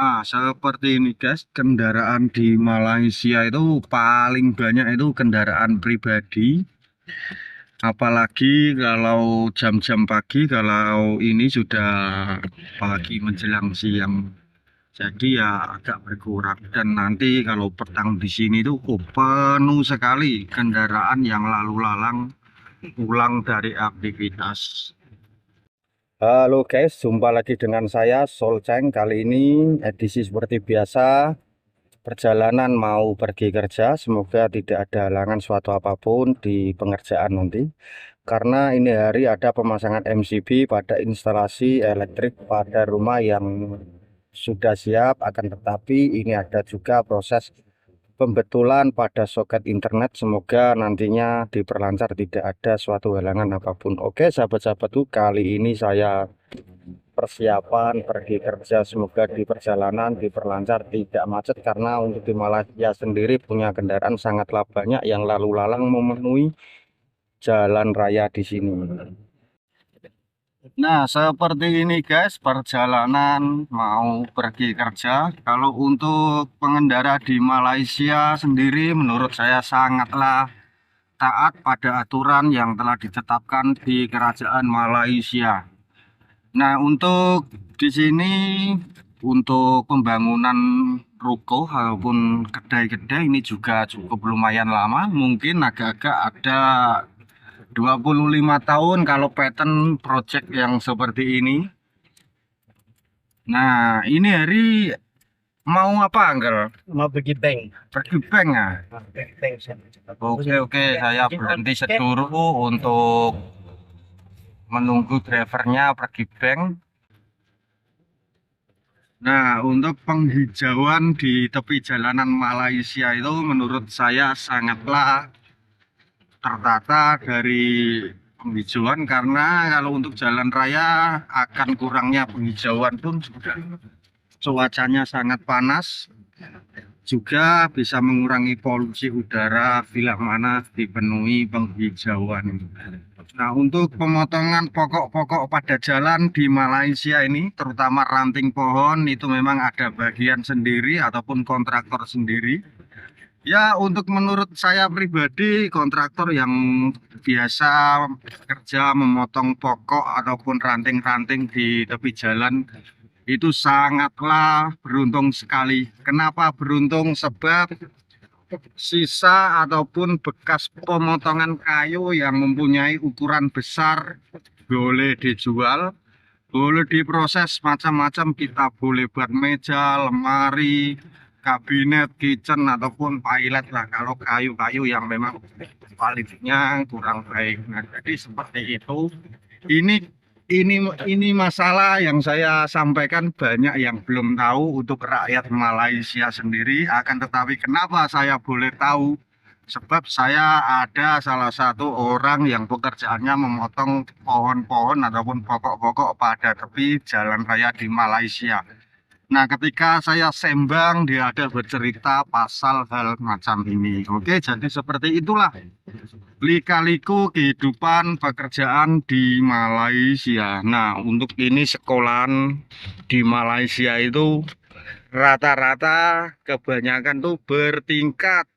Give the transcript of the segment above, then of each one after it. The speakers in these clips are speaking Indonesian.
Seperti ini guys, kendaraan di Malaysia itu paling banyak itu kendaraan pribadi. Apalagi kalau jam-jam pagi, kalau ini sudah pagi menjelang siang. Jadi ya agak berkurang. Dan nanti kalau petang di sini tuh penuh sekali kendaraan yang lalu lalang pulang dari aktivitas. Halo guys, jumpa lagi dengan saya Solceng. Kali ini edisi seperti biasa, perjalanan mau pergi kerja. Semoga tidak ada halangan suatu apapun di pengerjaan nanti. Karena ini hari ada pemasangan MCB pada instalasi elektrik pada rumah yang sudah siap. Akan tetapi ini ada juga proses pembetulan pada soket internet. Semoga nantinya diperlancar, tidak ada suatu halangan apapun. Oke sahabat-sahabatku, kali ini saya persiapan pergi kerja, semoga di perjalanan diperlancar, tidak macet, karena untuk di Malaysia sendiri punya kendaraan sangatlah banyak yang lalu lalang memenuhi jalan raya di sini. Nah, seperti ini guys, perjalanan mau pergi kerja. Kalau untuk pengendara di Malaysia sendiri, menurut saya sangatlah taat pada aturan yang telah ditetapkan di kerajaan Malaysia. Nah, untuk di sini, untuk pembangunan ruko ataupun kedai-kedai ini juga cukup lumayan lama. Mungkin agak-agak ada 25 tahun kalau pattern project yang seperti ini. Nah, ini hari mau apa, Angkel? Mau pergi bank. Pergi bank ya? Bank. Oke, saya berhenti seduru untuk menunggu drivernya pergi bank. Nah, untuk penghijauan di tepi jalanan Malaysia itu menurut saya sangatlah tertata dari penghijauan, karena kalau untuk jalan raya akan kurangnya penghijauan pun juga cuacanya sangat panas, juga bisa mengurangi polusi udara bila mana dipenuhi penghijauan. Nah, untuk pemotongan pokok-pokok pada jalan di Malaysia ini, terutama ranting pohon, itu memang ada bagian sendiri ataupun kontraktor sendiri. Ya, untuk menurut saya pribadi, kontraktor yang biasa kerja memotong pokok ataupun ranting-ranting di tepi jalan itu sangatlah beruntung sekali. Kenapa beruntung? Sebab sisa ataupun bekas pemotongan kayu yang mempunyai ukuran besar boleh dijual, boleh diproses macam-macam. Kita boleh buat meja, lemari, kabinet, kitchen, ataupun toilet lah, kalau kayu-kayu yang memang kualitasnya kurang baik. Nah, jadi seperti itu. Ini ini masalah yang saya sampaikan, banyak yang belum tahu untuk rakyat Malaysia sendiri. Akan tetapi kenapa saya boleh tahu? Sebab saya ada salah satu orang yang pekerjaannya memotong pohon-pohon ataupun pokok-pokok pada tepi jalan raya di Malaysia. Nah, ketika saya sembang, dia ada bercerita pasal hal macam ini. Oke, jadi seperti itulah lika-liku kehidupan pekerjaan di Malaysia. Nah, untuk ini sekolahan di Malaysia itu rata-rata kebanyakan tuh bertingkat.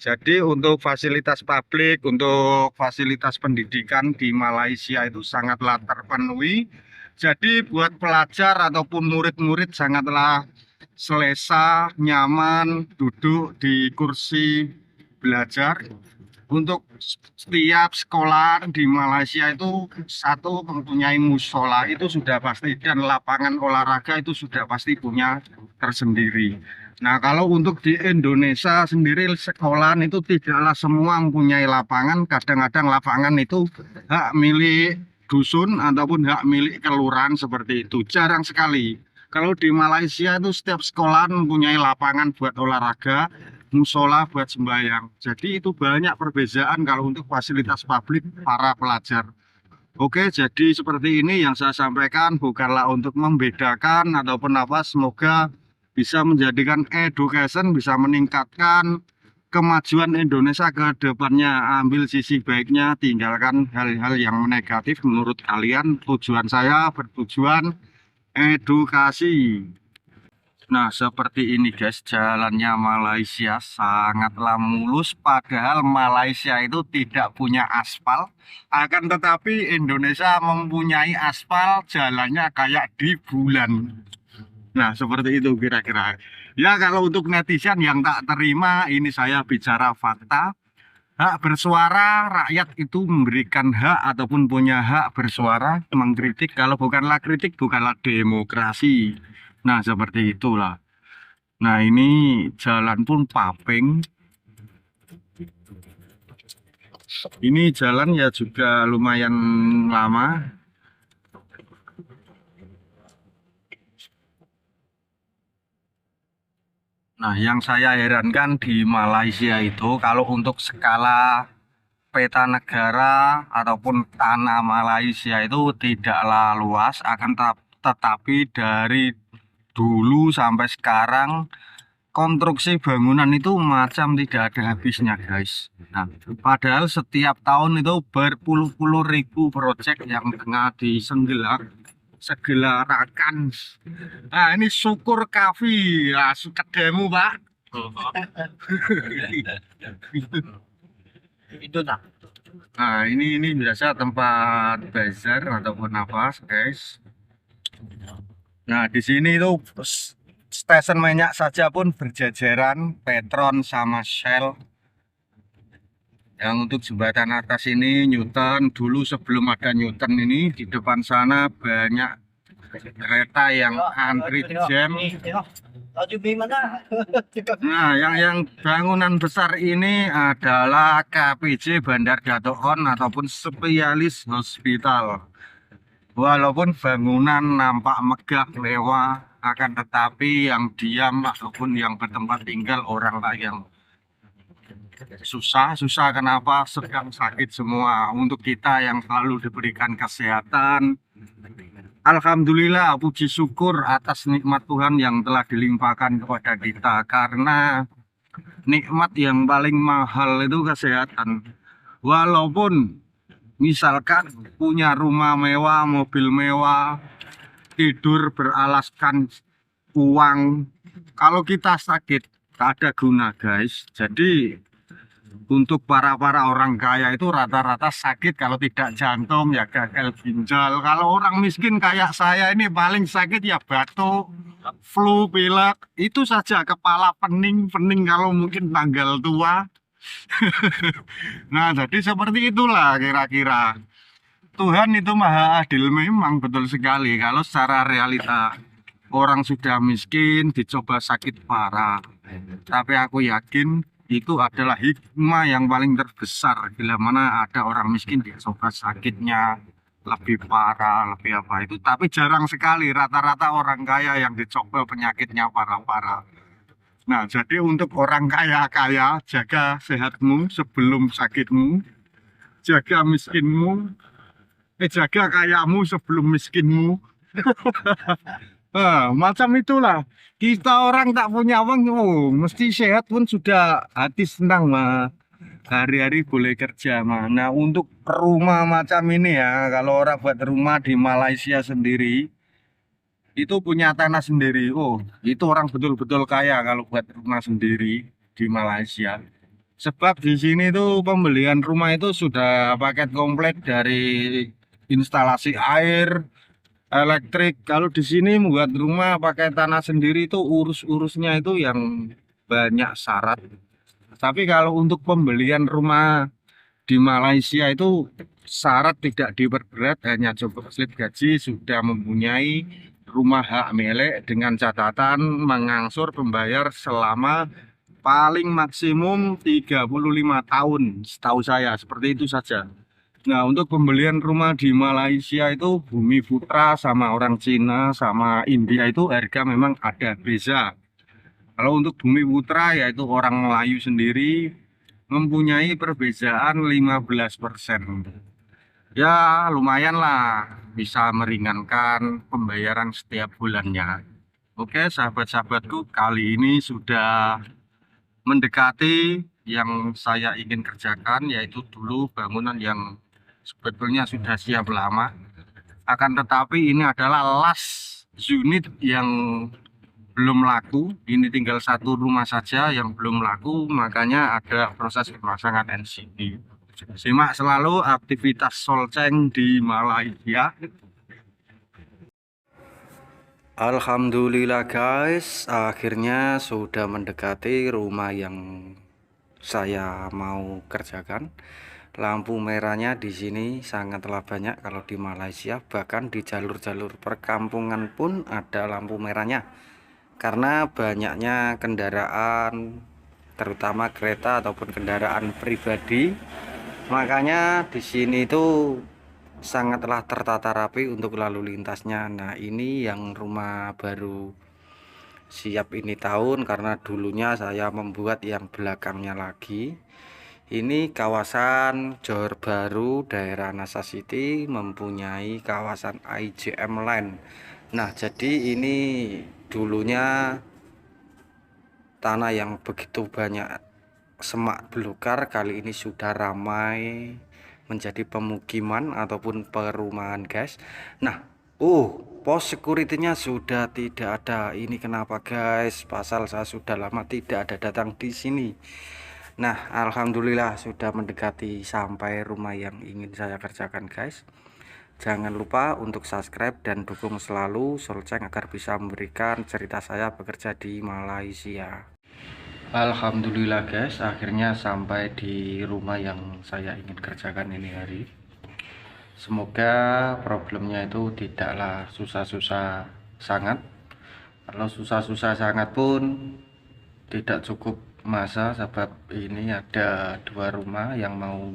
Jadi untuk fasilitas publik, untuk fasilitas pendidikan di Malaysia itu sangatlah terpenuhi. Jadi buat pelajar ataupun murid-murid sangatlah selesa, nyaman duduk di kursi belajar. Untuk setiap sekolah di Malaysia itu satu mempunyai musola, itu sudah pasti, dan lapangan olahraga itu sudah pasti punya tersendiri. Nah, kalau untuk di Indonesia sendiri, sekolahan itu tidaklah semua mempunyai lapangan. Kadang-kadang lapangan itu hak milik dusun ataupun hak milik kelurahan, seperti itu. Jarang sekali. Kalau di Malaysia itu setiap sekolahan mempunyai lapangan buat olahraga, musola buat sembahyang. Jadi itu banyak perbedaan kalau untuk fasilitas publik para pelajar. Oke, jadi seperti ini yang saya sampaikan, bukanlah untuk membedakan ataupun apa. Semoga bisa menjadikan education, bisa meningkatkan kemajuan Indonesia ke depannya. Ambil sisi baiknya, tinggalkan hal-hal yang negatif. Menurut kalian, tujuan saya bertujuan edukasi. Nah, seperti ini guys, jalannya Malaysia sangatlah mulus, padahal Malaysia itu tidak punya aspal, akan tetapi Indonesia mempunyai aspal, jalannya kayak di bulan. Nah, seperti itu kira-kira. Ya, kalau untuk netizen yang tak terima, ini saya bicara fakta. Hak bersuara, rakyat itu memberikan hak ataupun punya hak bersuara, mengkritik. Kalau bukanlah kritik, bukanlah demokrasi. Nah, seperti itulah. Nah, ini jalan pun paping. Ini jalan ya juga lumayan lama. Nah, yang saya herankan di Malaysia itu kalau untuk skala peta negara ataupun tanah Malaysia itu tidaklah luas, akan tetapi dari dulu sampai sekarang konstruksi bangunan itu macam tidak ada habisnya guys. Nah, padahal setiap tahun itu berpuluh-puluh ribu proyek yang tengah segelarakan. Nah, ini syukur kafi, nah, kedemu pak. Itu tak. Nah, ini biasa tempat bazar ataupun apa, guys. Nah, di sini itu stasiun minyak saja pun berjajaran, Petron sama Shell. Yang untuk jembatan atas ini Newton, dulu sebelum ada Newton ini di depan sana banyak kereta yang antri jam. Nah, yang bangunan besar ini adalah KPJ Bandar Datuk Hon ataupun Spesialis Hospital. Walaupun bangunan nampak megah mewah, akan tetapi yang diam ataupun yang bertempat tinggal orang yang susah kenapa? Sedang sakit semua. Untuk kita yang selalu diberikan kesehatan, alhamdulillah, puji syukur atas nikmat Tuhan yang telah dilimpahkan kepada kita. Karena nikmat yang paling mahal itu kesehatan. Walaupun misalkan punya rumah mewah, mobil mewah, tidur beralaskan uang, kalau kita sakit tak ada guna guys. Jadi untuk para orang kaya itu rata-rata sakit, kalau tidak jantung ya gagal ginjal. Kalau orang miskin kayak saya ini paling sakit ya batuk, flu, pilek, itu saja, kepala pening kalau mungkin tanggal tua. Nah, jadi seperti itulah kira-kira. Tuhan itu maha adil, memang betul sekali. Kalau secara realita orang sudah miskin dicoba sakit parah, tapi aku yakin itu adalah hikmah yang paling terbesar bila mana ada orang miskin dicoba sakitnya lebih parah, lebih apa itu. Tapi jarang sekali, rata-rata orang kaya yang dicoba penyakitnya parah-parah. Nah, jadi untuk orang kaya-kaya, jaga sehatmu sebelum sakitmu, jaga miskinmu, jaga kayamu sebelum miskinmu. Macam itulah. Kita orang tak punya uang, mesti sehat pun sudah hati senang mah. Hari-hari boleh kerja mah. Nah, untuk rumah macam ini ya, kalau orang buat rumah di Malaysia sendiri, itu punya tanah sendiri. Oh, itu orang betul-betul kaya kalau buat rumah sendiri di Malaysia. Sebab di sini tuh pembelian rumah itu sudah paket komplit dari instalasi air, elektrik. Kalau di sini membuat rumah pakai tanah sendiri itu urus-urusnya itu yang banyak syarat. Tapi kalau untuk pembelian rumah di Malaysia itu syarat tidak diperberat, hanya cukup slip gaji sudah mempunyai rumah hak milik dengan catatan mengangsur pembayar selama paling maksimum 35 tahun, setahu saya seperti itu saja. Nah, untuk pembelian rumah di Malaysia itu Bumi Putra sama orang Cina sama India itu harga memang ada beza. Kalau untuk Bumi Putra yaitu orang Melayu sendiri mempunyai perbedaan 15%. Ya, lumayan lah, bisa meringankan pembayaran setiap bulannya. Oke, sahabat-sahabatku, kali ini sudah mendekati yang saya ingin kerjakan, yaitu dulu bangunan yang sebetulnya sudah siap lama, akan tetapi ini adalah last unit yang belum laku. Ini tinggal satu rumah saja yang belum laku, makanya ada proses pemasangan NCB. Simak selalu aktivitas Solceng di Malaysia. Alhamdulillah guys, akhirnya sudah mendekati rumah yang saya mau kerjakan. Lampu merahnya di sini sangatlah banyak kalau di Malaysia, bahkan di jalur-jalur perkampungan pun ada lampu merahnya. Karena banyaknya kendaraan, terutama kereta ataupun kendaraan pribadi, makanya di sini tuh sangatlah tertata rapi untuk lalu lintasnya. Nah, ini yang rumah baru siap ini tahun, karena dulunya saya membuat yang belakangnya lagi. Ini kawasan Johor Bahru, daerah Nasa City, mempunyai kawasan IJM Line. Nah, jadi ini dulunya tanah yang begitu banyak semak belukar, kali ini sudah ramai menjadi pemukiman ataupun perumahan guys. Nah, pos security-nya sudah tidak ada. Ini kenapa guys? Pasal saya sudah lama tidak ada datang di sini. Nah, alhamdulillah sudah mendekati sampai rumah yang ingin saya kerjakan guys. Jangan lupa untuk subscribe dan dukung selalu Solceng agar bisa memberikan cerita saya bekerja di Malaysia. Alhamdulillah guys, akhirnya sampai di rumah yang saya ingin kerjakan ini hari. Semoga problemnya itu tidaklah susah-susah sangat. Kalau susah-susah sangat pun tidak cukup masa, sebab ini ada dua rumah yang mau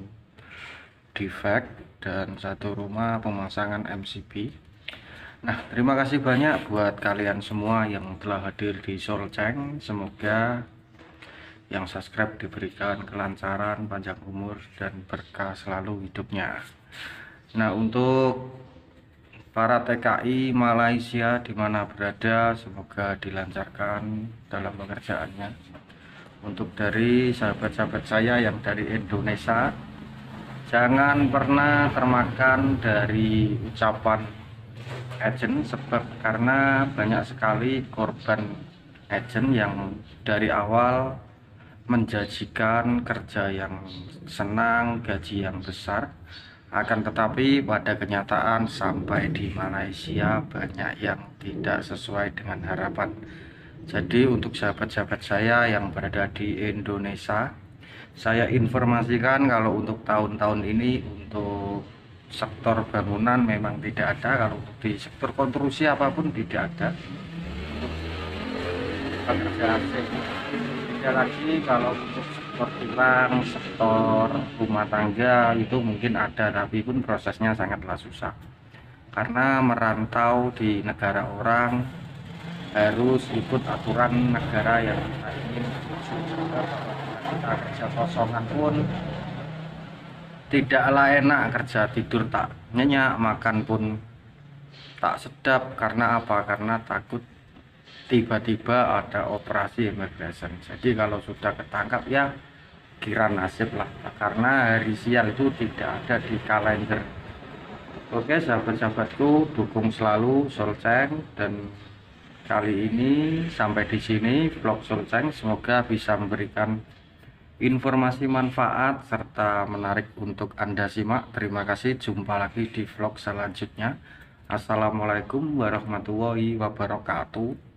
defect dan satu rumah pemasangan MCB. Nah, terima kasih banyak buat kalian semua yang telah hadir di Solceng. Semoga yang subscribe diberikan kelancaran, panjang umur, dan berkah selalu hidupnya. Nah, untuk para TKI Malaysia dimana berada, semoga dilancarkan dalam pekerjaannya. Untuk dari sahabat-sahabat saya yang dari Indonesia, jangan pernah termakan dari ucapan agent, sebab karena banyak sekali korban agent yang dari awal menjanjikan kerja yang senang, gaji yang besar, akan tetapi pada kenyataan sampai di Malaysia banyak yang tidak sesuai dengan harapan. Jadi untuk sahabat-sahabat saya yang berada di Indonesia, saya informasikan kalau untuk tahun-tahun ini untuk sektor bangunan memang tidak ada. Kalau untuk di sektor konstruksi apapun tidak ada. Pekerjaan tidak lagi. Kalau untuk sektor kilang, sektor rumah tangga itu mungkin ada, tapi pun prosesnya sangatlah susah. Karena merantau di negara orang harus ikut aturan negara yang kita ingin. Kita kerja kosongan pun tidaklah enak, kerja tidur tak nyenyak, makan pun tak sedap. Karena apa? Karena takut tiba-tiba ada operasi immigration. Jadi kalau sudah ketangkap ya kira nasib lah, karena hari sial itu tidak ada di kalender. Oke sahabat-sahabatku, dukung selalu Solceng, dan kali ini sampai di sini vlog Solceng. Semoga bisa memberikan informasi manfaat serta menarik untuk Anda simak. Terima kasih, jumpa lagi di vlog selanjutnya. Assalamualaikum warahmatullahi wabarakatuh.